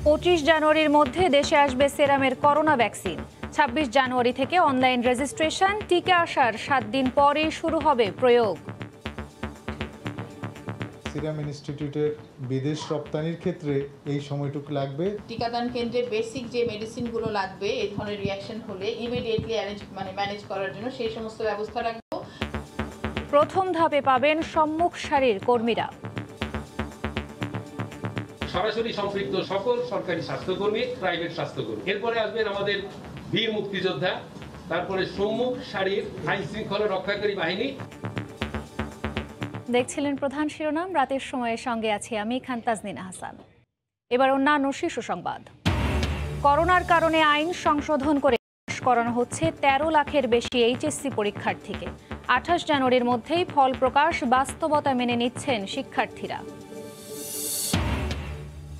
25 জানুয়ারির মধ্যে দেশে আসবে সেরামের করোনা ভ্যাকসিন। 26 জানুয়ারি থেকে অনলাইন রেজিস্ট্রেশন। টিকা আসার 7 দিন পরেই শুরু হবে প্রয়োগ। সিরাম ইনস্টিটিউটের বিদেশ রপ্তানির ক্ষেত্রে এই সময়টুকু লাগবে। টিকাদান কেন্দ্রে বেসিক যে মেডিসিনগুলো লাগবে এই ধরনের রিঅ্যাকশন হলে ইমিডিয়েটলি ম্যানেজ করার জন্য সেই সমস্ত ব্যবস্থা রাখবো। প্রথম ধাপে পাবেন সম্মুখ সারির কর্মীরা। সরাসরি সম্পৃক্ত সকল সরকারি স্বাস্থ্যকর্মী, প্রাইভেট স্বাস্থ্যকর্মী। এরপরে আসবেন আমাদের বীর মুক্তিযোদ্ধা, তারপরে সম্মুখ সারির আইন শৃঙ্খলা রক্ষাকারী বাহিনী। দেখছিলেন প্রধান শিরোনাম, রাতের সময়ের সঙ্গে আছি আমি খান তাজনিন হাসান। এবার অন্যান্য শীর্ষ সংবাদ। করোনার কারণে আইন সংশোধন করে পাস করানো হচ্ছে 13 লাখের বেশি এইচএসসি পরীক্ষার্থীকে। 28 জানুয়ারির মধ্যেই ফল প্রকাশ, বাস্তবতা মেনে নিচ্ছেন শিক্ষার্থীরা।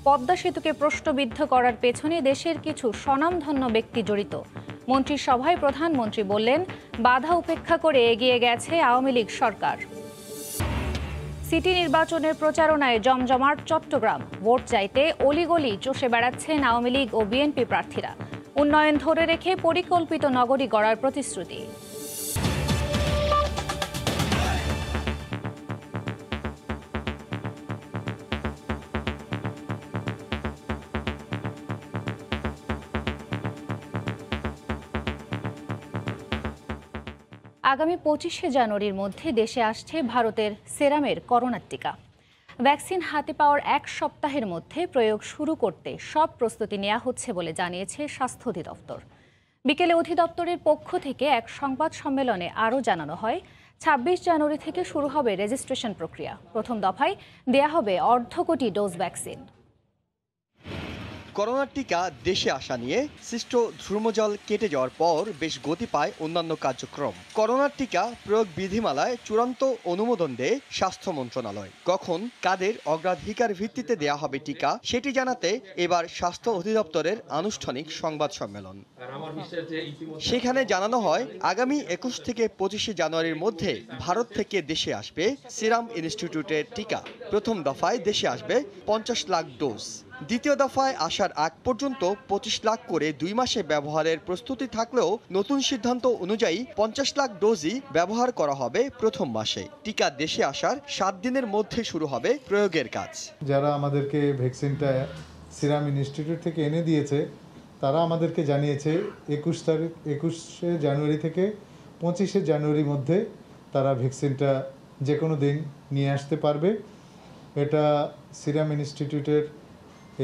পদ্মা সেতুকে প্রশ্নবিদ্ধ করার পেছনে দেশের কিছু স্বনামধন্য ব্যক্তি জড়িত। মন্ত্রিসভায় প্রধানমন্ত্রী বললেন, বাধা উপেক্ষা করে এগিয়ে গেছে আওয়ামী লীগ সরকার। সিটি নির্বাচনের প্রচারণায় জমজমাট চট্টগ্রাম। ভোট চাইতে অলিগলি চষে বেড়াচ্ছেন আওয়ামী লীগ ও বিএনপি প্রার্থীরা। উন্নয়ন ধরে রেখে পরিকল্পিত নগরী গড়ার প্রতিশ্রুতি। আগামী 25শে জানুয়ারির মধ্যে দেশে আসছে ভারতের সেরামের করোনার টিকা। ভ্যাকসিন হাতে পাওয়ার 1 সপ্তাহের মধ্যে প্রয়োগ শুরু করতে সব প্রস্তুতি নেওয়া হচ্ছে বলে জানিয়েছে স্বাস্থ্য অধিদপ্তর। বিকেলে অধিদপ্তরের পক্ষ থেকে এক সংবাদ সম্মেলনে আরও জানানো হয়, 26 জানুয়ারি থেকে শুরু হবে রেজিস্ট্রেশন প্রক্রিয়া। প্রথম দফায় দেয়া হবে 1.5 কোটি ডোজ ভ্যাকসিন। করোনার টিকা দেশে আসা নিয়ে সৃষ্ট ধ্রুমজল কেটে যাওয়ার পর বেশ গতি পায় অন্যান্য কার্যক্রম। করোনার টিকা প্রয়োগ বিধিমালায় চূড়ান্ত অনুমোদন দেয় স্বাস্থ্য মন্ত্রণালয়। কখন কাদের অগ্রাধিকার ভিত্তিতে দেয়া হবে টিকা সেটি জানাতে এবার স্বাস্থ্য অধিদপ্তরের আনুষ্ঠানিক সংবাদ সম্মেলন। সেখানে জানানো হয়, আগামী 21 থেকে 25শে জানুয়ারির মধ্যে ভারত থেকে দেশে আসবে সিরাম ইনস্টিটিউটের টিকা। প্রথম দফায় দেশে আসবে 50 লাখ ডোজ। দ্বিতীয় দফায় আসার আগ পর্যন্ত 25 লাখ করে 2 মাসে ব্যবহারের প্রস্তুতি থাকলেও নতুন সিদ্ধান্ত অনুযায়ী 50 লাখ ডোজই ব্যবহার করা হবে প্রথম মাসে। টিকা দেশে আসার 7 দিনের মধ্যে শুরু হবে প্রয়োগের কাজ। যারা আমাদেরকে ভ্যাকসিনটা সিরাম ইনস্টিটিউট থেকে এনে দিয়েছে তারা আমাদেরকে জানিয়েছে 21শে জানুয়ারি থেকে 25শে জানুয়ারির মধ্যে তারা ভ্যাকসিনটা যে কোনো দিন নিয়ে আসতে পারবে। এটা সিরাম ইনস্টিটিউটের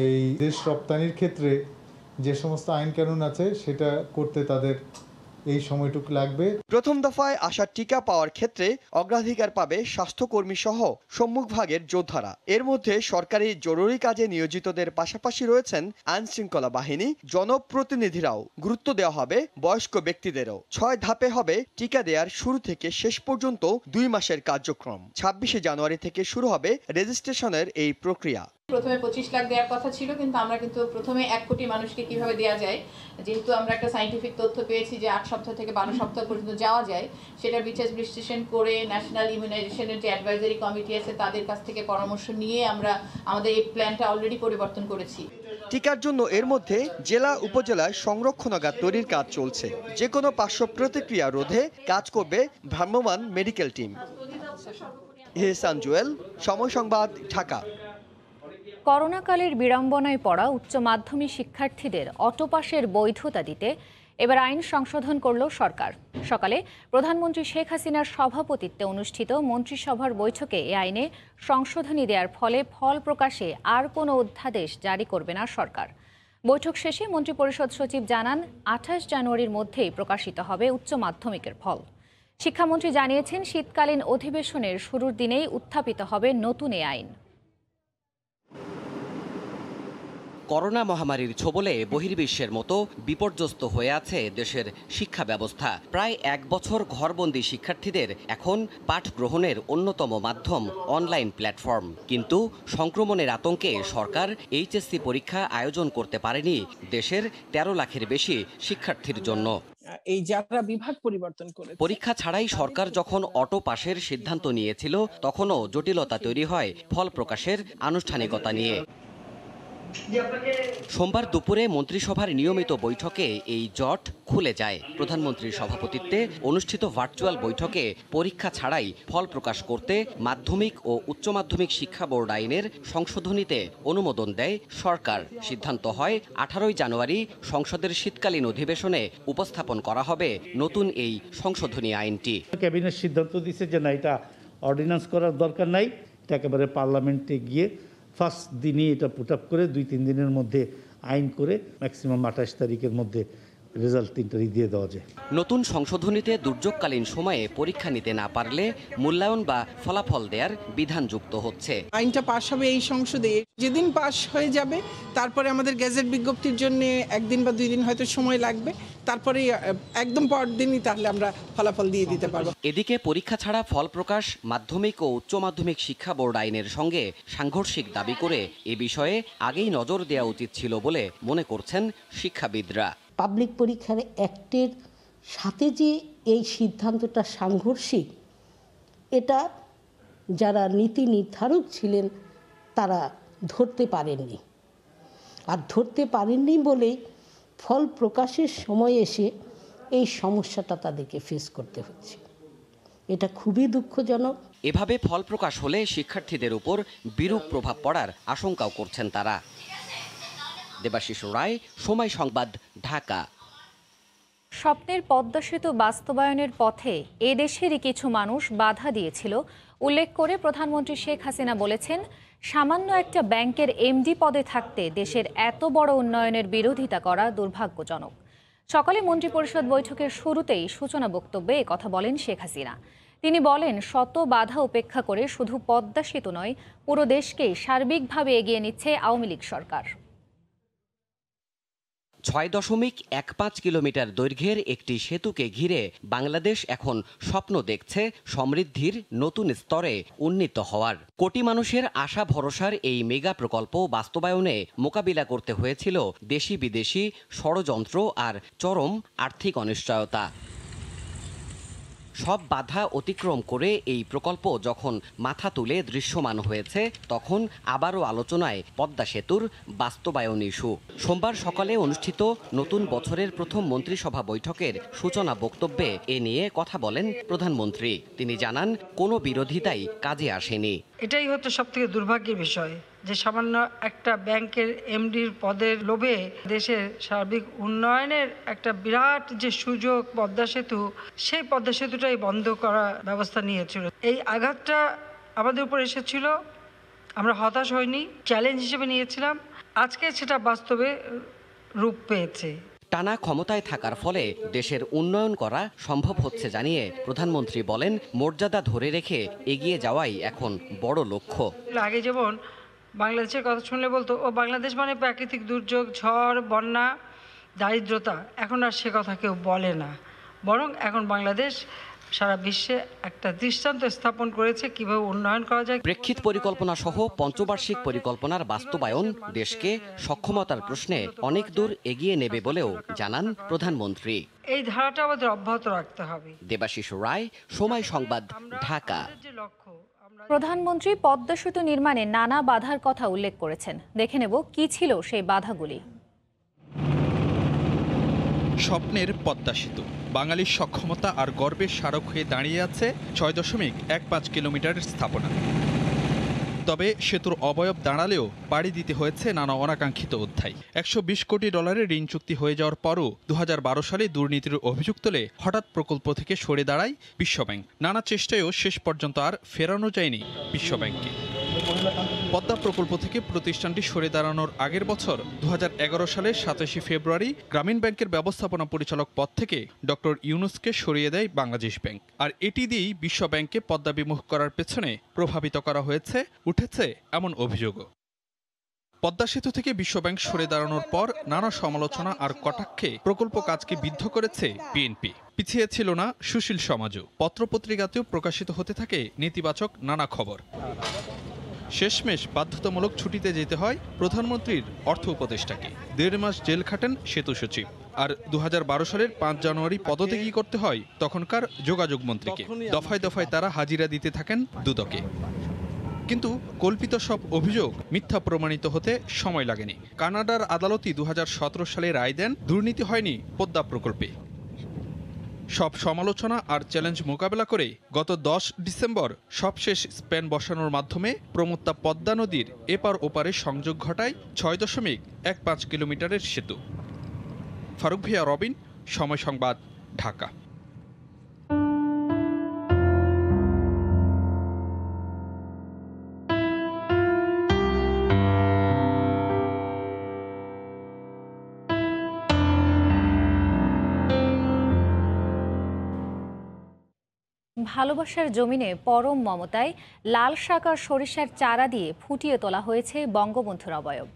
এই দেশ রপ্তানির ক্ষেত্রে যে সমস্ত আইন কানুন আছে সেটা করতে তাদের এই সময়টুকু লাগবে। প্রথম দফায় আসার টিকা পাওয়ার ক্ষেত্রে অগ্রাধিকার পাবে স্বাস্থ্যকর্মী সহ সম্মুখভাগের যোদ্ধারা। এর মধ্যে সরকারি জরুরি কাজে নিয়োজিতদের পাশাপাশি রয়েছেন আইন শৃঙ্খলা বাহিনী, জনপ্রতিনিধিরাও। গুরুত্ব দেওয়া হবে বয়স্ক ব্যক্তিদেরও। 6 ধাপে হবে টিকা দেওয়ার শুরু থেকে শেষ পর্যন্ত 2 মাসের কার্যক্রম। 26শে জানুয়ারি থেকে শুরু হবে রেজিস্ট্রেশনের এই প্রক্রিয়া। প্রথমে 25 লাখ দেওয়ার কথা ছিল, কিন্তু আমরা প্রথমে 1 কোটি মানুষকে কিভাবে দেওয়া যায়, যেহেতু আমরা একটা সায়েন্টিফিক তথ্য পেয়েছি যে 8 সপ্তাহ থেকে 12 সপ্তাহ পর্যন্ত যাওয়া যায়, সেটা বিচার বিশ্লেষণ করে ন্যাশনাল ইমিউনাইজেশনের যে অ্যাডভাইজারি কমিটি আছে তাদের কাছ থেকে পরামর্শ নিয়ে আমরা আমাদের এই প্ল্যানটা অলরেডি পরিবর্তন করেছি। টিকার জন্য এর মধ্যে জেলা উপজেলায় সংরক্ষণাগার তৈরির কাজ চলছে। যে কোনো পার্শ্ব প্রতিক্রিয়া রোধে কাজ করবে ভ্রাম্যমাণ মেডিকেল টিম। ইহসান জুয়েল, সময় সংবাদ, ঢাকা। করোনাকালের বিড়ম্বনায় পড়া উচ্চ মাধ্যমিক শিক্ষার্থীদের অটোপাসের বৈধতা দিতে এবার আইন সংশোধন করল সরকার। সকালে প্রধানমন্ত্রী শেখ হাসিনার সভাপতিত্বে অনুষ্ঠিত মন্ত্রিসভার বৈঠকে এ আইনে সংশোধনী দেওয়ার ফলে ফল প্রকাশে আর কোনো অধ্যাদেশ জারি করবে না সরকার। বৈঠক শেষে মন্ত্রিপরিষদ সচিব জানান, 28 জানুয়ারির মধ্যেই প্রকাশিত হবে উচ্চ মাধ্যমিকের ফল। শিক্ষামন্ত্রী জানিয়েছেন, শীতকালীন অধিবেশনের শুরুর দিনেই উত্থাপিত হবে নতুন এ আইন। করোনা মহামারীর ছোবলে বহির্বিশ্বের মতো বিপর্যস্ত হয়ে আছে দেশের শিক্ষা ব্যবস্থা। প্রায় 1 বছর ঘরবন্দি শিক্ষার্থীদের এখন পাঠ গ্রহণের অন্যতম মাধ্যম অনলাইন প্ল্যাটফর্ম। কিন্তু সংক্রমণের আতঙ্কে সরকার এইচএসসি পরীক্ষা আয়োজন করতে পারেনি দেশের 13 লাখের বেশি শিক্ষার্থীর জন্য। এই যারা বিভাগ পরিবর্তন করে পরীক্ষা ছাড়াই সরকার যখন অটো পাসের সিদ্ধান্ত নিয়েছিল, তখনও জটিলতা তৈরি হয় ফল প্রকাশের আনুষ্ঠানিকতা নিয়ে। সোমবার দুপুরে মন্ত্রিসভার নিয়মিত বৈঠকে এই জট খুলে যায়। প্রধানমন্ত্রীর সভাপতিত্বে অনুষ্ঠিত ভার্চুয়াল বৈঠকে পরীক্ষা ছাড়াই ফল প্রকাশ করতে মাধ্যমিক ও উচ্চ মাধ্যমিক শিক্ষা বোর্ড আইনের সংশোধনীতে অনুমোদন দেয় সরকার। সিদ্ধান্ত হয় 18 জানুয়ারি সংসদের শীতকালীন অধিবেশনে উপস্থাপন করা হবে নতুন এই সংশোধনী আইনটি। ক্যাবিনেট সিদ্ধান্ত দিয়েছে যে না, এটা অর্ডিন্যান্স করার দরকার নাই, এটা একেবারে পার্লামেন্টে গিয়ে ফার্স্ট দিনই এটা পুট আপ করে 2-3 দিনের মধ্যে আইন করে ম্যাক্সিমাম 28 তারিখের মধ্যে রেজাল্ট 3 তারিখ দিয়ে দেওয়া যায়। নতুন সংশোধনীতে দুর্যোগকালীন সময়ে পরীক্ষা নিতে না পারলে মূল্যায়ন বা ফলাফল দেওয়ার বিধান যুক্ত হচ্ছে। আইনটা পাশ হবে এই সংসদে, যেদিন পাশ হয়ে যাবে তারপরে আমাদের গেজেট বিজ্ঞপ্তির জন্য 1 দিন বা 2 দিন হয়তো সময় লাগবে, তারপরে একদম পরের দিনই তাহলে আমরা ফলাফল দিয়ে দিতে পারবো। এদিকে পরীক্ষা ছাড়া ফল প্রকাশ মাধ্যমিক ও উচ্চ মাধ্যমিক শিক্ষা বোর্ড আইনের সঙ্গে সাংঘর্ষিক দাবি করে এ বিষয়ে আগেই নজর দেওয়া উচিত ছিল বলে মনে করছেন শিক্ষাবিদরা। পাবলিক পরীক্ষার অ্যাক্টের সাথে যে এই সিদ্ধান্তটা সাংঘর্ষিক, এটা যারা নীতি নির্ধারক ছিলেন তারা ধরতে পারেননি। আর ধরতে পারেননি বলেই ফল প্রকাশের সময় এসে এই সমস্যাটা তাদেরকে ফেস করতে হচ্ছে। এটা খুবই দুঃখজনক। এভাবে ফল প্রকাশ হলে শিক্ষার্থীদের উপর বিরূপ প্রভাব পড়ার আশঙ্কাও করছেন তারা। দেবাশিস রায়, সময় সংবাদ, ঢাকা। স্বপ্নের পদ্মা সেতু বাস্তবায়নের পথে এদেশেরই কিছু মানুষ বাধা দিয়েছিল উল্লেখ করে প্রধানমন্ত্রী শেখ হাসিনা বলেছেন, সামান্য একটা ব্যাংকের এমডি পদে থাকতে দেশের এত বড় উন্নয়নের বিরোধিতা করা দুর্ভাগ্যজনক। সকালে মন্ত্রিপরিষদ বৈঠকের শুরুতেই সূচনা বক্তব্যে একথা বলেন শেখ হাসিনা। তিনি বলেন, শত বাধা উপেক্ষা করে শুধু পদ্মা সেতু নয়, পুরো দেশকেই সার্বিকভাবে এগিয়ে নিচ্ছে আওয়ামী লীগ সরকার। 6.15 কিলোমিটার দৈর্ঘ্যের একটি সেতুকে ঘিরে বাংলাদেশ এখন স্বপ্ন দেখছে সমৃদ্ধির নতুন স্তরে উন্নীত হওয়ার। কোটি মানুষের আশা ভরসার এই মেগা প্রকল্প বাস্তবায়নে মোকাবিলা করতে হয়েছিল দেশি বিদেশি ষড়যন্ত্র আর চরম আর্থিক অনিশ্চয়তা। সব বাধা অতিক্রম করে এই প্রকল্প যখন মাথা তুলে দৃশ্যমান হয়েছে, তখন আবারও আলোচনায় পদ্মা সেতুর বাস্তবায়ন ইস্যু। সোমবার সকালে অনুষ্ঠিত নতুন বছরের প্রথম মন্ত্রিসভা বৈঠকের সূচনা বক্তব্যে এ নিয়ে কথা বলেন প্রধানমন্ত্রী। তিনি জানান, কোনো বিরোধিতাই কাজে আসেনি। এটাই হচ্ছে সবথেকে দুর্ভাগ্যের বিষয় যে সামান্য একটা ব্যাংকের এমডির পদের লোভে দেশের সার্বিক উন্নয়নের একটা বিরাট যে সুযোগ পদ্মা সেতু, সেই পদ্মা সেতুটাই বন্ধ করার ব্যবস্থা নিয়েছিল। এই আঘাতটা আমাদের উপর এসেছিল, আমরা হতাশ হইনি, চ্যালেঞ্জ হিসেবে নিয়েছিলাম। আজকে সেটা বাস্তবে রূপ পেয়েছে। টানা ক্ষমতায় থাকার ফলে দেশের উন্নয়ন করা সম্ভব হচ্ছে জানিয়ে প্রধানমন্ত্রী বলেন, মর্যাদা ধরে রেখে এগিয়ে যাওয়াই এখন বড় লক্ষ্য। আগে যেমন বাংলাদেশের কথা শুনলে বলতো, ও বাংলাদেশ মানে প্রাকৃতিক দুর্যোগ, ঝড়, বন্যা, দারিদ্রতা। এখন আর সে কথা কেউ বলে না, বরং এখন বাংলাদেশ সারা বিশ্বে একটা দৃষ্টান্ত স্থাপন করেছে কিভাবে উন্নয়ন করা যায়। প্রেক্ষিত পরিকল্পনা সহ পঞ্চবার্ষিক পরিকল্পনার বাস্তবায়ন দেশকে সক্ষমতার প্রশ্নে অনেক দূর এগিয়ে নেবে বলেও জানান প্রধানমন্ত্রী। এই ধারাটা আমাদের অব্যাহত রাখতে হবে। দেবাশিস রায়, সময় সংবাদ, ঢাকা। প্রধানমন্ত্রী পদ্মা সেতু নির্মাণে নানা বাধার কথা উল্লেখ করেছেন। দেখে নেব কি ছিল সেই বাধাগুলি। স্বপ্নের পদ্মা সেতু বাঙালির সক্ষমতা আর গর্বের স্মারক হয়ে দাঁড়িয়ে আছে 6.15 কিলোমিটারের স্থাপনা। তবে সেতুর অবয়ব দাঁড়ালেও পাড়ি দিতে হয়েছে নানা অনাকাঙ্ক্ষিত অধ্যায়। $120 কোটি ঋণ চুক্তি হয়ে যাওয়ার পরও 2012 সালে দুর্নীতির অভিযোগ তুলে হঠাৎ প্রকল্প থেকে সরে দাঁড়ায় বিশ্বব্যাংক। নানা চেষ্টায়ও শেষ পর্যন্ত আর ফেরানো যায়নি বিশ্বব্যাংককে। পদ্মা প্রকল্প থেকে প্রতিষ্ঠানটি সরে দাঁড়ানোর আগের বছর 2011 সালের 27 ফেব্রুয়ারি গ্রামীণ ব্যাংকের ব্যবস্থাপনা পরিচালক পদ থেকে ডক্টর ইউনুসকে সরিয়ে দেয় বাংলাদেশ ব্যাংক। আর এটি দিয়েই বিশ্ব ব্যাংককে পদ্মা বিমুখ করার পেছনে প্রভাবিত করা হয়েছে, উঠেছে এমন অভিযোগও। পদ্মা সেতু থেকে বিশ্বব্যাংক সরে দাঁড়ানোর পর নানা সমালোচনা আর কটাক্ষে প্রকল্প কাজকে বিদ্ধ করেছে বিএনপি। পিছিয়ে ছিল না সুশীল সমাজও। পত্রপত্রিকাতেও প্রকাশিত হতে থাকে নেতিবাচক নানা খবর। শেষমেশ বাধ্যতামূলক ছুটিতে যেতে হয় প্রধানমন্ত্রীর অর্থ উপদেষ্টাকে। 1.5 মাস জেল খাটেন সেতু সচিব। আর 2012 সালের 5 জানুয়ারি পদত্যাগী করতে হয় তখনকার যোগাযোগ মন্ত্রীকে। দফায় দফায় তারা হাজিরা দিতে থাকেন দুদকে। কিন্তু কল্পিত সব অভিযোগ মিথ্যা প্রমাণিত হতে সময় লাগেনি। কানাডার আদালতই 2017 সালে রায় দেন দুর্নীতি হয়নি পদ্মা প্রকল্পে। সব সমালোচনা আর চ্যালেঞ্জ মোকাবেলা করে গত 10 ডিসেম্বর সবশেষ স্প্যান বসানোর মাধ্যমে প্রমত্তা পদ্মা নদীর এপার ওপারে সংযোগ ঘটায় 6.15 কিলোমিটারের সেতু। ফারুক ভিয়া, রবিন, সময় সংবাদ, ঢাকা। ভালোবাসার জমিনে পরম মমতায় লাল শাক আর সরিষার চারা দিয়ে ফুটিয়ে তোলা হয়েছে বঙ্গবন্ধুর অবয়ব।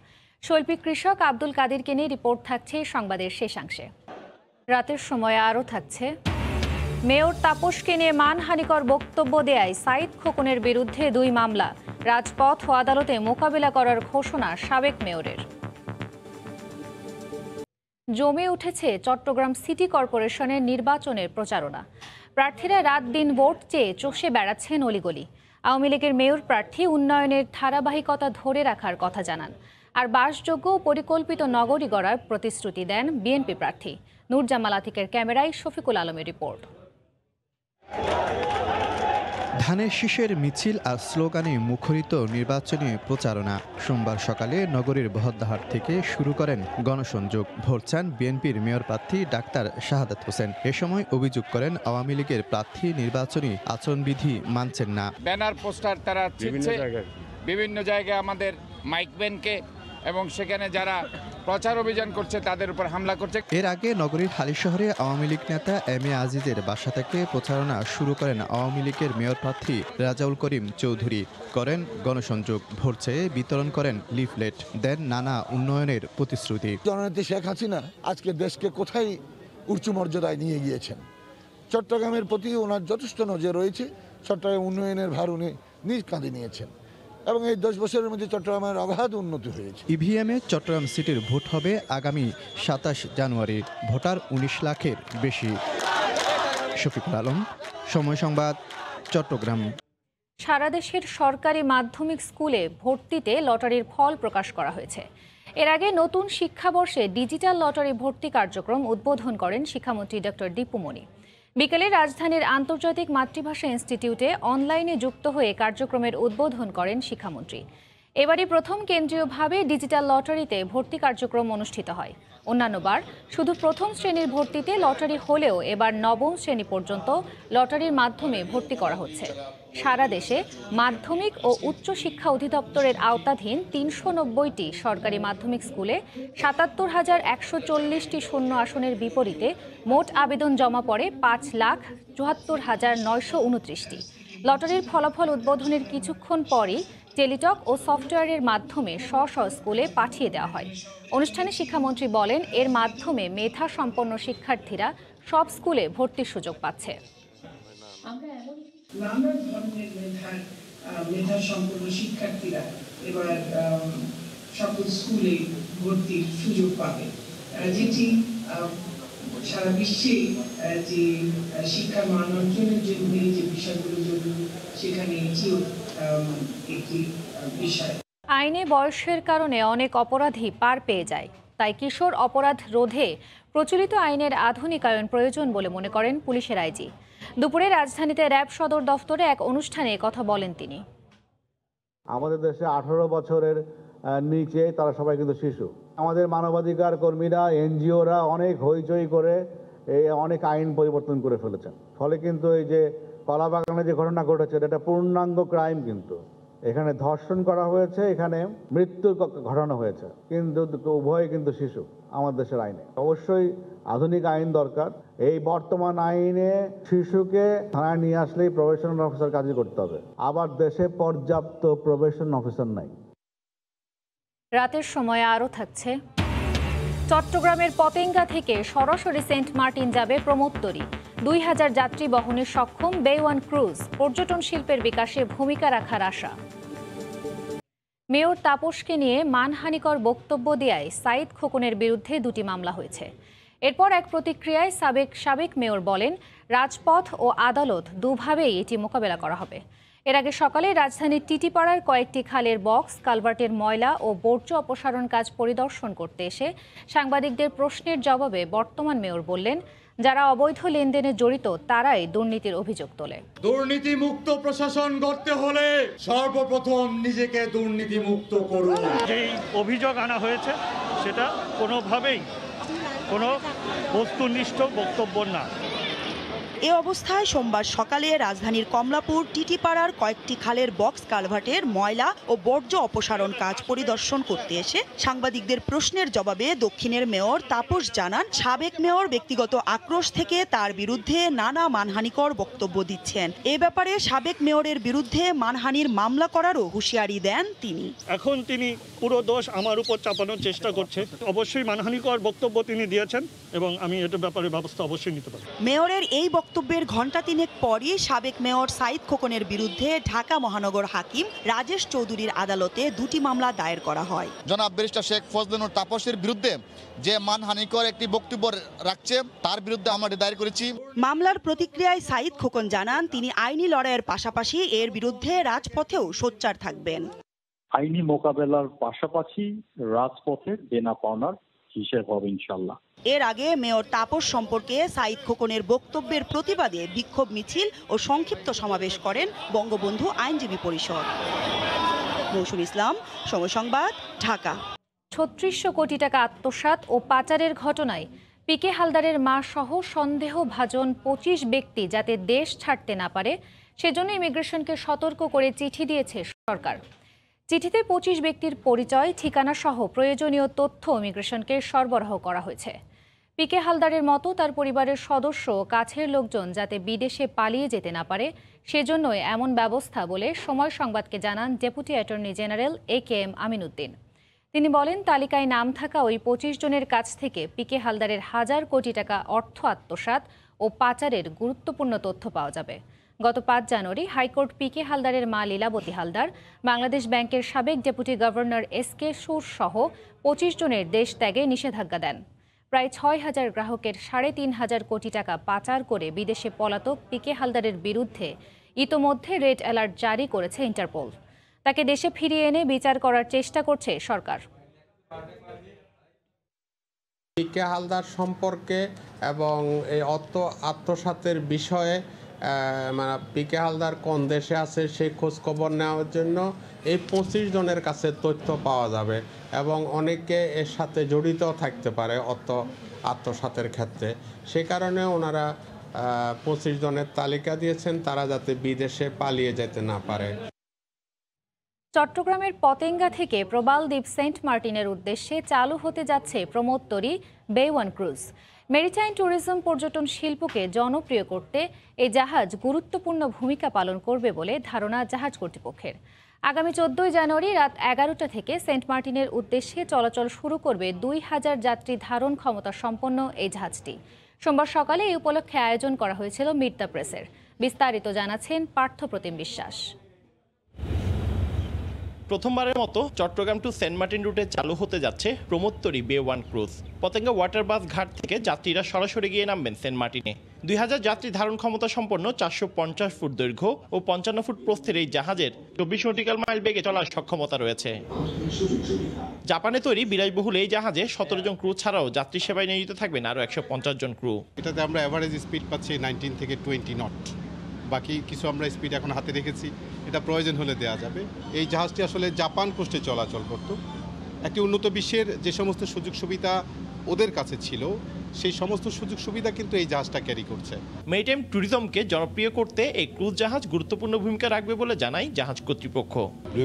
শৈল্পিক কৃষক আব্দুল কাদিরকে নিয়ে রিপোর্ট থাকছে সংবাদের শেষাংশে। রাতের সময় আরও থাকছে, মেয়র তাপসকে নিয়ে মানহানিকর বক্তব্য দেয়ায় সাইদ খোকনের বিরুদ্ধে 2 মামলা, রাজপথ ও আদালতে মোকাবিলা করার ঘোষণা সাবেক মেয়রের। জমে উঠেছে চট্টগ্রাম সিটি কর্পোরেশনের নির্বাচনের প্রচারণা। প্রার্থীরা রাত দিন ভোট চেয়ে চষে বেড়াচ্ছেন অলিগলি। আওয়ামী লীগের মেয়র প্রার্থী উন্নয়নের ধারাবাহিকতা ধরে রাখার কথা জানান, আর বাসযোগ্য পরিকল্পিত নগরী গড়ার প্রতিশ্রুতি দেন বিএনপি প্রার্থী। নূরজামাল আতিকের ক্যামেরায় শফিকুল আলমের রিপোর্ট। ধানের শীষের মিছিল আর স্লোগানে মুখরিত নির্বাচনী প্রচারণা। সোমবার সকালে নগরীর বহদ্দাহাট থেকে শুরু করেন গণসংযোগ। ভোট চান বিএনপির মেয়র প্রার্থী ডাক্তার শাহাদাত হোসেন। এ সময় অভিযোগ করেন আওয়ামী লীগের প্রার্থী নির্বাচনী আচরণবিধি মানছেন না। ব্যানার পোস্টার তারা বিভিন্ন জায়গায় আমাদের মাইক ব্যানকে, এবং সেখানে যারা প্রচার অভিযান করছে তাদের উপর হামলা করছে। এর আগে নগরীর হালিশহরে আওয়ামী লীগ নেতা এম এ আজিজের বাসা থেকে প্রচারণা শুরু করেন আওয়ামী লীগের মেয়র প্রার্থী রাজাউল করিম চৌধুরী। করেন গণসংযোগ, ভোট চেয়ে বিতরণ করেন লিফলেট, দেন নানা উন্নয়নের প্রতিশ্রুতি। জননেত্রী শেখ হাসিনা আজকে দেশকে কোথায় উচ্চ মর্যাদায় নিয়ে গিয়েছেন। চট্টগ্রামের প্রতি ওনার যথেষ্ট নজর রয়েছে। চট্টগ্রাম উন্নয়নের ভার উনি নিজ কাঁধে নিয়েছেন এবং এই 10 বছরের মধ্যে চট্টগ্রামের অগাধ উন্নতি হয়েছে। ইভিএমে চট্টগ্রাম সিটির ভোট হবে আগামী 27 জানুয়ারি। ভোটার 19 লাখের বেশি। শফিকুল আলম, সময় সংবাদ, চট্টগ্রাম। সারা দেশের সরকারি মাধ্যমিক স্কুলে ভর্তিতে লটারির ফল প্রকাশ করা হয়েছে। এর আগে নতুন শিক্ষাবর্ষে ডিজিটাল লটারি ভর্তি কার্যক্রম উদ্বোধন করেন শিক্ষামন্ত্রী ডক্টর দীপু মনি। বিকেলে রাজধানীর আন্তর্জাতিক মাতৃভাষা ইনস্টিটিউটে অনলাইনে যুক্ত হয়ে কার্যক্রমের উদ্বোধন করেন শিক্ষামন্ত্রী। এবারই প্রথম কেন্দ্রীয়ভাবে ডিজিটাল লটারিতে ভর্তি কার্যক্রম অনুষ্ঠিত হয়। অন্যান্যবার শুধু প্রথম শ্রেণীর ভর্তিতে লটারি হলেও এবার নবম শ্রেণী পর্যন্ত লটারির মাধ্যমে ভর্তি করা হচ্ছে। সারা দেশে মাধ্যমিক ও উচ্চ শিক্ষা অধিদপ্তরের আওতাধীন 390টি সরকারি মাধ্যমিক স্কুলে 77,140টি শূন্য আসনের বিপরীতে মোট আবেদন জমা পড়ে 5,74,929টি। লটারির ফলাফল উদ্বোধনের কিছুক্ষণ পরই টেলিটক ও সফটওয়্যারের মাধ্যমে স্ব স্কুলে পাঠিয়ে দেওয়া হয়। অনুষ্ঠানে শিক্ষামন্ত্রী বলেন, এর মাধ্যমে মেধা সম্পন্ন শিক্ষার্থীরা সব স্কুলে ভর্তির সুযোগ পাচ্ছে। নানা ধরনের মেধা সম্পন্ন শিক্ষার্থীরা এবার সকল স্কুলে ভর্তির সুযোগ পাবে, যেটি সারা বিশ্বে যে শিক্ষার মান অর্জনের জন্য যে বিষয়গুলো জরুরি সেখানে এটিও একটি বিষয়। আইনে বয়সের কারণে অনেক অপরাধী পার পেয়ে যায়, তাই কিশোর অপরাধ রোধে প্রচলিত আইনের আধুনিকায়ন প্রয়োজন বলে মনে করেন পুলিশের আইজি। দুপুরে রাজধানীতে র্যাব সদর দফতরে এক অনুষ্ঠানে কথা বলেন তিনি। আমাদের দেশে 18 বছরের নিচে তারা সবাই কিন্তু শিশু। আমাদের মানবাধিকার কর্মীরা, এনজিওরা অনেক হইচই করে এই অনেক আইন পরিবর্তন করে ফেলেছেন। ফলে কিন্তু এই যে কলাবাগানে যে ঘটনা ঘটেছে এটা পূর্ণাঙ্গ ক্রাইম, কিন্তু এখানে ধর্ষণ করা হয়েছে, এখানে মৃত্যুর ঘটনা হয়েছে, কিন্তু উভয় কিন্তু শিশু। আমাদের দেশের আইনে অবশ্যই আধুনিক আইন দরকার। এই বর্তমান আইনে শিশুকে থানায় নিয়ে আসলেই প্রবেশন অফিসার কাজ করতে হবে। আবার দেশে পর্যাপ্ত প্রবেশন অফিসার নাই। রাতের সময় আরও থাকছে, চট্টগ্রামের পতেঙ্গা থেকে সরাসরি সেন্ট মার্টিন যাবে প্রমোত্তরী। 2000 যাত্রী বহনে সক্ষম বে-1 ক্রুজ পর্যটন শিল্পের বিকাশে ভূমিকা রাখার আশা। মেয়র তাপসকে নিয়ে মানহানিকর বক্তব্য দেয়ায় সাইদ খোকনের বিরুদ্ধে 2টি মামলা হয়েছে। এরপর এক প্রতিক্রিয়ায় সাবেক মেয়র বলেন, রাজপথ ও আদালত দুভাবেই এটি মোকাবেলা করা হবে। এর আগে সকালে রাজধানীর টিটিপাড়ার কয়েকটি খালের বক্স কালভার্টের ময়লা ও বর্জ্য অপসারণ কাজ পরিদর্শন করতে এসে সাংবাদিকদের প্রশ্নের জবাবে বর্তমান মেয়র বললেন, যারা অবৈধ লেনদেনে জড়িত তারাই দুর্নীতির অভিযোগ তোলে। দুর্নীতি মুক্ত প্রশাসন গড়তে হলে সর্বপ্রথম নিজেকে দুর্নীতি মুক্ত করুন। যেই অভিযোগ আনা হয়েছে সেটা কোনোভাবেই কোনো বস্তুনিষ্ঠ বক্তব্য না। এ অবস্থায় সোমবার সকালে রাজধানীর কমলাপুর টিটিপাড়ার কয়েকটি খালের বক্স কালভার্টের ময়লা ও বর্জ্য অপসারণ কাজ পরিদর্শন করতে এসে সাংবাদিকদের প্রশ্নের জবাবে দক্ষিণের মেয়র তাপস জানান, সাবেক মেয়র ব্যক্তিগত আক্রোশ থেকে তার বিরুদ্ধে নানা মানহানিকর বক্তব্য দিচ্ছেন। এ ব্যাপারে সাবেক মেয়রের বিরুদ্ধে মানহানির মামলা করারও হুঁশিয়ারি দেন তিনি। এখন তিনি পুরো দোষ আমার উপর চাপানোর চেষ্টা করছে। অবশ্যই মানহানিকর বক্তব্য তিনি দিয়েছেন এবং আমি এটার ব্যাপারে ব্যবস্থা অবশ্যই নিতে পারি। মেয়রের এই বক্তব্যের ঘণ্টা তিনেক পরই সাবেক মেয়র সাঈদ খোকনের বিরুদ্ধে ঢাকা মহানগর হাকিম রাজেশ চৌধুরীর আদালতে দুটি মামলা দায়ের করা হয়। জনাব ব্যারিস্টার শেখ ফজলুর তাপসের বিরুদ্ধে যে মানহানিকর একটি বক্তব্য রাখছে তার বিরুদ্ধে আমরা দায়ের করেছি। মামলার প্রতিক্রিয়ায় সাঈদ খোকন জানান, তিনি আইনি লড়াইয়ের পাশাপাশি এর বিরুদ্ধে রাজপথেও সোচ্চার থাকবেন। আইনি মোকাবেলার পাশাপাশি রাজপথের দেনা পাওনার হিসেব হবে ইনশাল্লাহ। এর আগে মেয়র তাপস সম্পর্কে সাঈদ খোকনের বক্তব্যের প্রতিবাদে বিক্ষোভ মিছিল ও সংক্ষিপ্ত সমাবেশ করেন বঙ্গবন্ধু আইনজীবী পরিষদ। মৌসুম ইসলাম, সময় সংবাদ, ঢাকা। ৩৬০০ কোটি টাকা আত্মসাৎ ও পাচারের ঘটনায় পিকে হালদারের মা সহ সন্দেহভাজন ২৫ ব্যক্তি যাতে দেশ ছাড়তে না পারে সেজন্য ইমিগ্রেশনকে সতর্ক করে চিঠি দিয়েছে সরকার। চিঠিতে ২৫ ব্যক্তির পরিচয়, ঠিকানা সহ প্রয়োজনীয় তথ্য ইমিগ্রেশনকে সরবরাহ করা হয়েছে। পিকে হালদারের মতো তার পরিবারের সদস্য ও কাছের লোকজন যাতে বিদেশে পালিয়ে যেতে না পারে সেজন্যই এমন ব্যবস্থা বলে সময় সংবাদকে জানান deputy attorney general AKM Aminuddin. তিনি বলেন, তালিকায় নাম থাকা ওই ২৫ জনের কাছ থেকে পিকে হালদারের হাজার কোটি টাকা অর্থ আত্মসাৎ ও পাচারের গুরুত্বপূর্ণ তথ্য পাওয়া যাবে। গত ৫ জানুয়ারি হাইকোর্ট পিকে হালদারের মা লীলাবতী হালদার, বাংলাদেশ ব্যাংকের সাবেক ডেপুটি গভর্নর SK সুর সহ ২৫ জনের দেশ ত্যাগে নিষেধাজ্ঞা দেন। প্রায় ৬,০০০ গ্রাহকের ৩,৫০০ কোটি টাকা পাচার করে বিদেশে পলাতক পিকে হালদারের বিরুদ্ধে ইতোমধ্যে রেড অ্যালার্ট জারি করেছে ইন্টারপোল। তাকে দেশে ফিরিয়ে এনে বিচার করার চেষ্টা করছে সরকার। পিকে হালদার সম্পর্কে এবং এই অর্থ আত্মসাতের বিষয়ে মানে পিকে হালদার কোন দেশে আছে সেই খোঁজ খবর নেওয়ার জন্য এই ২৫ জনের কাছে তথ্য পাওয়া যাবে এবং অনেকে এর সাথে জড়িত থাকতে পারে অর্থ আত্মসাতের ক্ষেত্রে। সে কারণে ওনারা ২৫ জনের তালিকা দিয়েছেন, তারা যাতে বিদেশে পালিয়ে যেতে না পারে। চট্টগ্রামের পতেঙ্গা থেকে প্রবাল দ্বীপ সেন্ট মার্টিনের উদ্দেশ্যে চালু হতে যাচ্ছে প্রমোদতরী bay one cruise. Maritime tourism পর্যটন শিল্পকে জনপ্রিয় করতে এই জাহাজ গুরুত্বপূর্ণ ভূমিকা পালন করবে বলে ধারণা জাহাজ কর্তৃপক্ষের। আগামী ১৪ জানুয়ারি রাত ১১টা থেকে সেন্ট মার্টিনের উদ্দেশ্যে চলাচল শুরু করবে ২,০০০ যাত্রী ধারণ ক্ষমতা সম্পন্ন এই জাহাজটি। সোমবার সকালে এই উপলক্ষে আয়োজন করা হয়েছিল মিট দ্য প্রেসের। বিস্তারিত জানাচ্ছেন পার্থপ্রতিম বিশ্বাস। প্রথমবারের মতো চট্টগ্রাম টু সেন্ট মার্টিন রুটে চালু হতে যাচ্ছে প্রমোদতরী bay one cruise. Patenga water bus ঘাট থেকে যাত্রীরা সরাসরি গিয়ে নামবেন সেন্ট মার্টিনে। ২,০০০ যাত্রী ধারণ ক্ষমতা সম্পন্ন ৪৫০ ফুট দৈর্ঘ্য ও ৫৫ ফুট প্রস্থের এই জাহাজের ২৪ নটিক্যাল মাইল বেগে চলার সক্ষমতা রয়েছে। জাপানে তৈরি বিলাসবহুল এই জাহাজে ১৭ জন ক্রু ছাড়াও যাত্রী সেবায় নিয়োজিত থাকবেন আরও ১৫০ জন ক্রু। এটাতে আমরা অ্যাভারেজ স্পিড পাচ্ছি 19 থেকে 20 নট। বাকি কিছু আমরা স্পিড এখন হাতে রেখেছি, এটা প্রয়োজন হলে দেওয়া যাবে। এই জাহাজটি আসলে জাপান কোস্টে চলাচল করত। একটি উন্নত বিশ্বের যে সমস্ত সুযোগ সুবিধা ওদের কাছে ছিল সেই সমস্ত সুযোগ সুবিধা কিন্তু এই জাহাজটা ক্যারি করছে। মেরিটাইম ট্যুরিজমকে জনপ্রিয় করতে এই ক্রুজ জাহাজ গুরুত্বপূর্ণ ভূমিকা রাখবে বলে জানায় জাহাজ কর্তৃপক্ষ।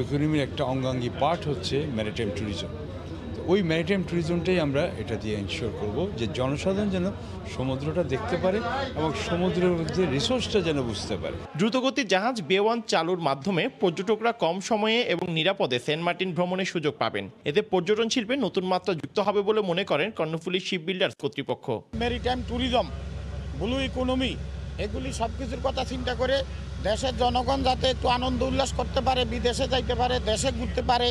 ইকোনমির একটা অঙ্গাঙ্গী পার্ট হচ্ছে ম্যারিটাইম ট্যুরিজম। ওই ম্যারিটাইম ট্যুরিজমটাই আমরা এটা দিয়ে এনশিওর করব যে জনসাধারণ যেন সমুদ্রটা দেখতে পারে এবং সমুদ্রের মধ্যে রিসোর্সটা যেন বুঝতে পারে। দ্রুতগতির জাহাজ বে ওয়ান চালুর মাধ্যমে পর্যটকরা কম সময়ে এবং নিরাপদে সেন্ট মার্টিন ভ্রমণের সুযোগ পাবেন। এতে পর্যটন শিল্পে নতুন মাত্রা যুক্ত হবে বলে মনে করেন কর্ণফুলী শিপ বিল্ডার্স কর্তৃপক্ষ। মেরিটাইম ট্যুরিজম, ব্লু ইকোনমি, এগুলি সব কিছুর কথা চিন্তা করে দেশের জনগণ যাতে একটু আনন্দ উল্লাস করতে পারে, বিদেশে যাইতে পারে, দেশে ঘুরতে পারে,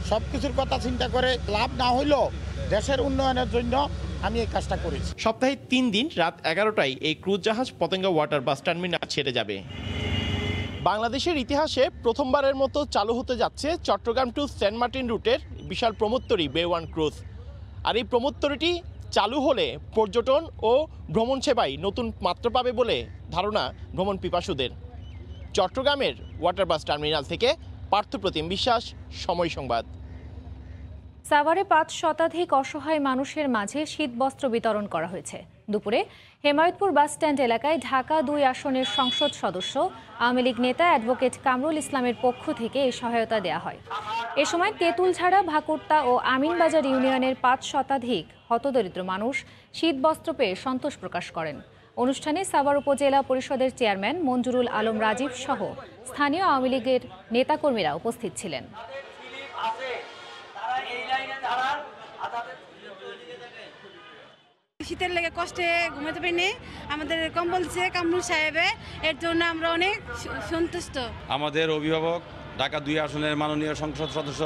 সব কিছুর কথা চিন্তা করে লাভ না হইলেও দেশের উন্নয়নের জন্য আমি এই কাজটা করেছি। সপ্তাহে ৩ দিন রাত ১১টায় এই ক্রুজ জাহাজ পতেঙ্গা ওয়াটার বাস টার্মিনাল ছেড়ে যাবে। বাংলাদেশের ইতিহাসে প্রথমবারের মতো চালু হতে যাচ্ছে চট্টগ্রাম টু সেন্ট মার্টিন রুটের বিশাল প্রমোত্তরী বে ওয়ান ক্রুজ। আর এই প্রমোত্তরীটি চালু হলে পর্যটন ও ভ্রমণ সেবায় নতুন মাত্রা পাবে বলে ধারণা ভ্রমণ পিপাসুদের। চট্টগ্রামের ওয়াটার বাস টার্মিনাল থেকে পার্থপ্রতিম বিশ্বাস, সময় সংবাদ। সাভারে ৫ শতাধিক অসহায় মানুষের মাঝে শীতবস্ত্র বিতরণ করা হয়েছে। দুপুরে হেমায়তপুর বাস স্ট্যান্ড এলাকায় ঢাকা ২ আসনের সংসদ সদস্য আওয়ামী লীগ নেতা অ্যাডভোকেট কামরুল ইসলামের পক্ষ থেকে এই সহায়তা দেওয়া হয়। এ সময় তেঁতুলঝাড়া, ভাকুরতা ও আমিনবাজার ইউনিয়নের ৫ শতাধিক হতদরিদ্র মানুষ শীতবস্ত্র পেয়ে সন্তোষ প্রকাশ করেন। অনুষ্ঠানে সাভার উপজেলা পরিষদের চেয়ারম্যান মঞ্জুরুল আলম রাজীব সহ স্থানীয় আওয়ামী লীগের নেতাকর্মীরা উপস্থিত ছিলেন। শীতের লেগে কষ্টে ঘুমাতে পারিনি, আমাদের কম্বল দিচ্ছে কামরুল সাহেবে, এর জন্য আমরা অনেক সন্তুষ্ট। আমাদের অভিভাবক ঢাকা ২ আসনের মাননীয় সংসদ সদস্য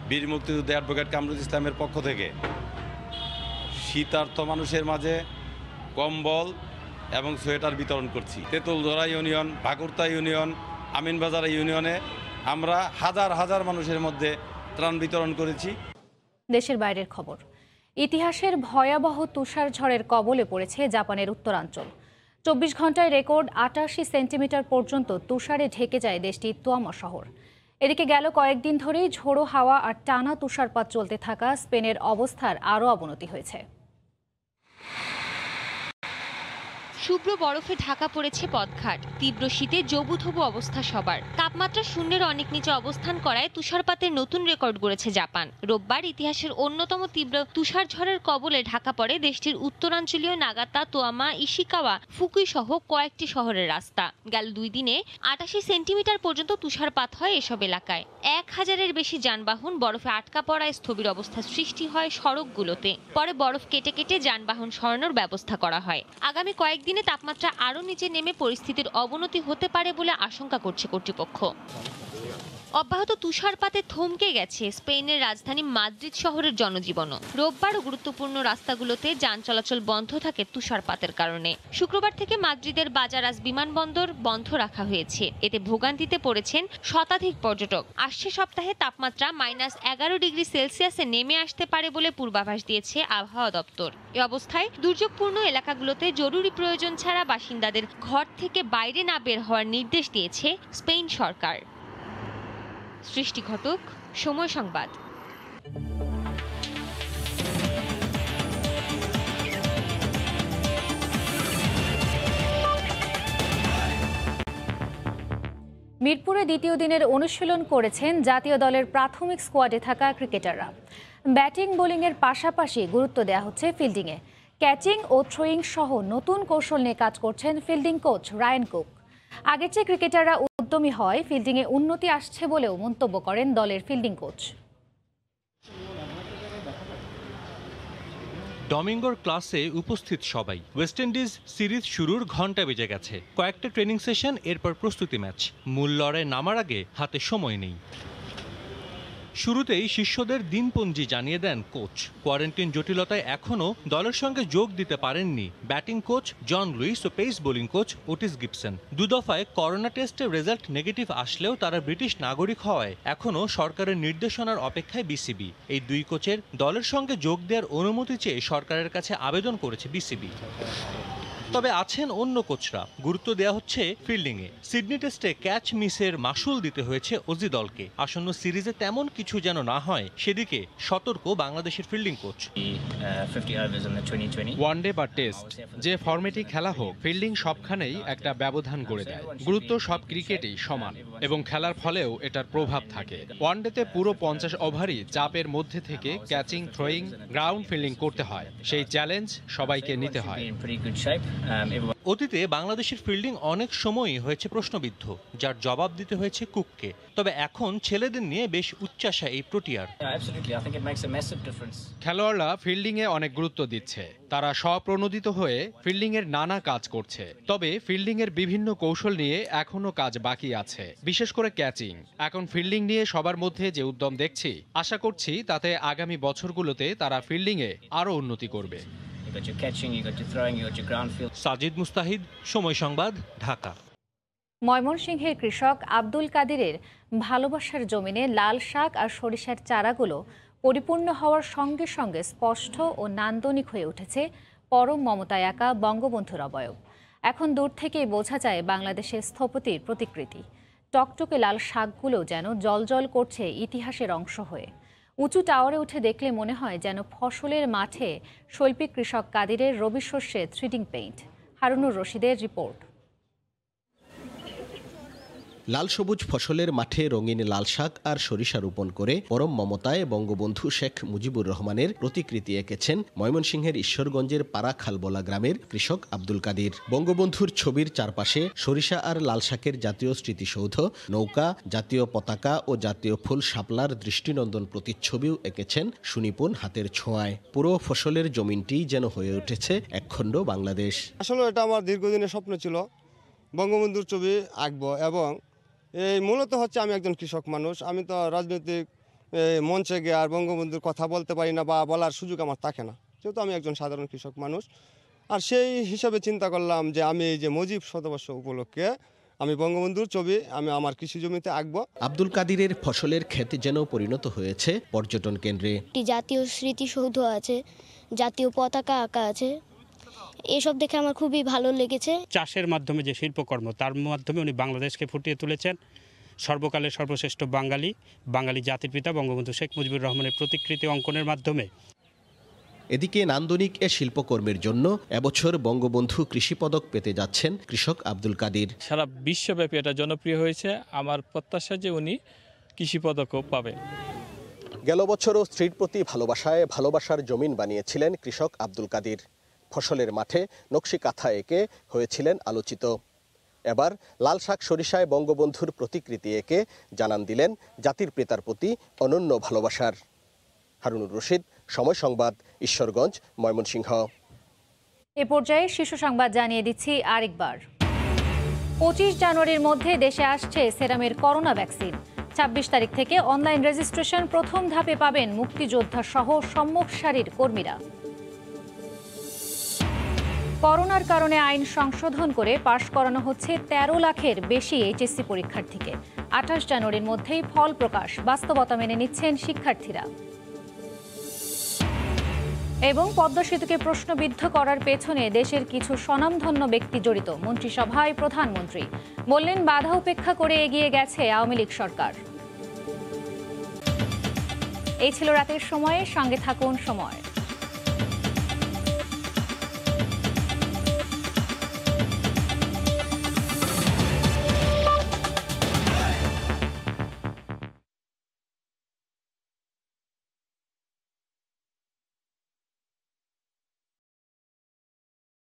বীর মুক্তিযোদ্ধা অ্যাডভোকেট কামরুল ইসলামের পক্ষ থেকে শীতার্ত মানুষের মাঝে কম্বল এবং সোয়েটার বিতরণ করছি। তেঁতুলঝাড়া ইউনিয়ন, ভাকুরতা ইউনিয়ন, আমিনবাজার ইউনিয়নে আমরা হাজার হাজার মানুষের মধ্যে ত্রাণ বিতরণ করেছি। দেশের বাইরের খবর। ইতিহাসের ভয়াবহ তুষার ঝড়ের কবলে পড়েছে জাপানের উত্তরাঞ্চল। ২৪ ঘন্টায় রেকর্ড ৮৮ সেন্টিমিটার পর্যন্ত তুষারে ঢেকে যায় দেশটির তোয়ামা শহর। এদিকে গেল কয়েকদিন ধরেই ঝোড়ো হাওয়া আর টানা তুষারপাত চলতে থাকা স্পেনের অবস্থার আরও অবনতি হয়েছে। শুভ্র বরফে ঢাকা পড়েছে পথঘাট। তীব্র শীতে জবুথবু অবস্থা সবার। তাপমাত্রা শূন্যের অনেক নিচে অবস্থান করায় তুষারপাতের নতুন রেকর্ড গড়েছে জাপান। রোববার ইতিহাসের অন্যতম তীব্র তুষার ঝড়ের কবলে ঢাকা পড়ে দেশটির উত্তরাঞ্চলীয় নাগাতা, তোয়ামা, ইশিকাওয়া, ফুকুই সহ কয়েকটি শহরের রাস্তা। গেল ২ দিনে ৮৮ সেন্টিমিটার পর্যন্ত তুষারপাত হয় এসব এলাকায়। ১,০০০-এর বেশি যানবাহন বরফে আটকা পড়ায় স্থবির অবস্থার সৃষ্টি হয় সড়কগুলোতে। পরে বরফ কেটে কেটে যানবাহন সরানোর ব্যবস্থা করা হয়। আগামী কয়েকদিনে তাপমাত্রা আরও নিচে নেমে পরিস্থিতির অবনতি হতে পারে বলে আশঙ্কা করছে কর্তৃপক্ষ। অব্যাহত তুষারপাতে থমকে গেছে স্পেনের রাজধানী মাদ্রিদ শহরের জনজীবনও। রোববারও গুরুত্বপূর্ণ রাস্তাগুলোতে যান চলাচল বন্ধ থাকে তুষারপাতের কারণে। শুক্রবার থেকে মাদ্রিদের বাজারাস বিমানবন্দর বন্ধ রাখা হয়েছে। এতে ভোগান্তিতে পড়েছেন শতাধিক পর্যটক। আসছে সপ্তাহে তাপমাত্রা -11 ডিগ্রি সেলসিয়াসে নেমে আসতে পারে বলে পূর্বাভাস দিয়েছে আবহাওয়া দপ্তর। এ অবস্থায় দুর্যোগপূর্ণ এলাকাগুলোতে জরুরি প্রয়োজন ছাড়া বাসিন্দাদের ঘর থেকে বাইরে না বের হওয়ার নির্দেশ দিয়েছে স্পেন সরকার। সৃষ্টি ঘটক, সময় সংবাদ। মিরপুরে দ্বিতীয় দিনের অনুশীলন করেছেন জাতীয় দলের প্রাথমিক স্কোয়াডে থাকা ক্রিকেটাররা। ব্যাটিং বোলিংয়ের পাশাপাশি গুরুত্ব দেওয়া হচ্ছে ফিল্ডিংয়ে। ক্যাচিং ও থ্রোয়িং সহ নতুন কৌশল নিয়ে কাজ করছেন ফিল্ডিং কোচ রায়ান কুক। আগের চেয়ে ক্রিকেটাররা উদ্যমী হয়, ফিল্ডিংয়ে উন্নতি আসছে বলেও মন্তব্য করেন দলের ফিল্ডিং কোচ। ডমিঙ্গোর ক্লাসে উপস্থিত সবাই। ওয়েস্ট ইন্ডিজ সিরিজ শুরুর ঘন্টা বেজে গেছে। কয়েকটা ট্রেনিং সেশন, এরপর প্রস্তুতি ম্যাচ। মূল লড়াই নামার আগে হাতে সময় নেই। শুরুতেই শিষ্যদের দিনপঞ্জি জানিয়ে দেন কোচ। কোয়ারেন্টিন জটিলতায় এখনও দলের সঙ্গে যোগ দিতে পারেননি ব্যাটিং কোচ জন লুইস ও pace bowling coach Otis Gibson. 2 দফায় করোনা টেস্টের রেজাল্ট নেগেটিভ আসলেও তারা ব্রিটিশ নাগরিক হওয়ায় এখনও সরকারের নির্দেশনার অপেক্ষায় বিসিবি। এই 2 কোচের দলের সঙ্গে যোগ দেওয়ার অনুমতি চেয়ে সরকারের কাছে আবেদন করেছে বিসিবি। তবে আছেন অন্য কোচরা। গুরুত্ব দেওয়া হচ্ছে ফিল্ডিংয়ে। সিডনি টেস্টে ক্যাচ মিসের মাসুল দিতে হয়েছে অজি দলকে। আসন্ন সিরিজে তেমন কিছু যেন না হয় সেদিকে সতর্ক বাংলাদেশের ফিল্ডিং কোচ। ওয়ানডে বা টেস্ট যে ফরম্যাটই খেলা হোক, ফিল্ডিং সবখানেই একটা ব্যবধান গড়ে দেয়। গুরুত্ব সব ক্রিকেটেই সমান এবং খেলার ফলেও এটার প্রভাব থাকে। ওয়ানডেতে পুরো 50 ওভারই চাপের মধ্যে থেকে ক্যাচিং, থ্রোয়িং, গ্রাউন্ড ফিল্ডিং করতে হয়। সেই চ্যালেঞ্জ সবাইকে নিতে হয়। অতীতে বাংলাদেশের ফিল্ডিং অনেক সময়ই হয়েছে প্রশ্নবিদ্ধ, যার জবাব দিতে হয়েছে কুককে। তবে এখন ছেলেদের নিয়ে বেশ উচ্চাশা এই প্রোটিয়ার। খেলোয়াড়রা ফিল্ডিংয়ে অনেক গুরুত্ব দিচ্ছে। তারা স্বপ্রণোদিত হয়ে ফিল্ডিংয়ের নানা কাজ করছে। তবে ফিল্ডিংয়ের বিভিন্ন কৌশল নিয়ে এখনো কাজ বাকি আছে, বিশেষ করে ক্যাচিং। এখন ফিল্ডিং নিয়ে সবার মধ্যে যে উদ্যম দেখছি, আশা করছি তাতে আগামী বছরগুলোতে তারা ফিল্ডিংয়ে আরও উন্নতি করবে। সাজিদ মুস্তাহিদ, সময় সংবাদ, ঢাকা। ময়মনসিংহের কৃষক আব্দুল কাদিরের ভালোবাসার জমিনে লাল শাক আর সরিষার চারাগুলো পরিপূর্ণ হওয়ার সঙ্গে সঙ্গে স্পষ্ট ও নান্দনিক হয়ে উঠেছে পরম মমতায় আঁকা বঙ্গবন্ধুর অবয়ব। এখন দূর থেকেই বোঝা যায় বাংলাদেশের স্থপতির প্রতিকৃতি। টকটকে লাল শাকগুলো যেন জ্বলজ্বল করছে ইতিহাসের অংশ হয়ে। উঁচু টাওয়ারে উঠে দেখলে মনে হয় যেন ফসলের মাঠে শৈল্পিক কৃষক কাদিরের রবি শস্যে থ্রিডিং পেইন্ট। হারুনুর রশিদের রিপোর্ট। লাল সবুজ ফসলের মাঠে রঙিন লাল শাক আর সরিষা রোপণ করে পরম মমতায় বঙ্গবন্ধু শেখ মুজিবুর রহমানের প্রতিকৃতি এঁকেছেন ময়মনসিংহের ঈশ্বরগঞ্জের পাড়া খালবলা গ্রামের কৃষক আব্দুল কাদির। বঙ্গবন্ধুর ছবির চারপাশে সরিষা আর লাল শাকের জাতীয় স্মৃতিসৌধ, নৌকা, জাতীয় পতাকা ও জাতীয় ফুল শাপলার দৃষ্টিনন্দন প্রতিচ্ছবিও এঁকেছেন সুনিপুণ হাতের ছোঁয়ায়। পুরো ফসলের জমিনটি যেন হয়ে উঠেছে একখণ্ড বাংলাদেশ। আসলে এটা আমার দীর্ঘদিনের স্বপ্ন ছিল, বঙ্গবন্ধুর ছবি আঁকবো। এবং এই মূলত হচ্ছে আমি একজন কৃষক মানুষ, আমি তো রাজনৈতিক মঞ্চে গিয়ে আর বঙ্গবন্ধুর কথা বলতে পারি না বা বলার সুযোগ আমার থাকে না, যেহেতু আমি একজন সাধারণ কৃষক মানুষ। আর সেই হিসাবে চিন্তা করলাম যে আমি এই যে মুজিব শতবর্ষ উপলক্ষে আমি বঙ্গবন্ধুর ছবি আমি আমার কৃষি জমিতে আঁকবো। আব্দুল কাদিরের ফসলের ক্ষেত যেন পরিণত হয়েছে পর্যটন কেন্দ্রে। একটি জাতীয় স্মৃতিসৌধ আছে, জাতীয় পতাকা আঁকা আছে, এসব দেখে আমার খুবই ভালো লেগেছে। চাষের মাধ্যমে যে শিল্পকর্ম, তার মাধ্যমে উনি বাংলাদেশকে ফুটিয়ে তুলেছেন। সর্বকালের সর্বশ্রেষ্ঠ বাঙালি জাতির পিতা বঙ্গবন্ধু শেখ মুজিবুর রহমানের প্রতিকৃতি অঙ্কনের মাধ্যমে। এদিকে নান্দনিক এ শিল্পকর্মের জন্য এবছর বঙ্গবন্ধু কৃষি পদক পেতে যাচ্ছেন কৃষক আব্দুল কাদির। সারা বিশ্বব্যাপী এটা জনপ্রিয় হয়েছে, আমার প্রত্যাশা যে উনি কৃষি পদকও পাবেন। গেল বছরও স্ত্রীর প্রতি ভালোবাসার জমিন বানিয়েছিলেন কৃষক আব্দুল কাদির। ফসলের মাঠে নকশি কাঁথা এঁকে হয়েছিলেন আলোচিত। এবার লাল শাক সরিষায় বঙ্গবন্ধুর প্রতিকৃতি এঁকে জানান দিলেন জাতির পিতার প্রতি অনন্য ভালোবাসার। হারুনুর রশিদ, সময় সংবাদ, ঈশ্বরগঞ্জ, ময়মনসিংহ। এ পর্যায়ে শীর্ষ সংবাদ জানিয়ে দিচ্ছি আরেকবার। 25 জানুয়ারির মধ্যে দেশে আসছে সেরামের করোনা ভ্যাকসিন। 26 তারিখ থেকে অনলাইন রেজিস্ট্রেশন প্রথম ধাপে পাবেন মুক্তিযোদ্ধা সহ সম্মুখ সারির কর্মীরা। করোনার কারণে আইন সংশোধন করে পাশ করানো হচ্ছে 13 লাখের বেশি এইচএসসি পরীক্ষার্থীকে। 28 জানুয়ারির মধ্যেই ফল প্রকাশ, বাস্তবতা মেনে নিচ্ছেন শিক্ষার্থীরা। এবং পদ্মা সেতুকে প্রশ্নবিদ্ধ করার পেছনে দেশের কিছু স্বনামধন্য ব্যক্তি জড়িত। মন্ত্রিসভায় প্রধানমন্ত্রী বললেন, বাধা উপেক্ষা করে এগিয়ে গেছে আওয়ামী লীগ সরকার। এই ছিল রাতের সময়ে, সঙ্গে থাকুন সময়।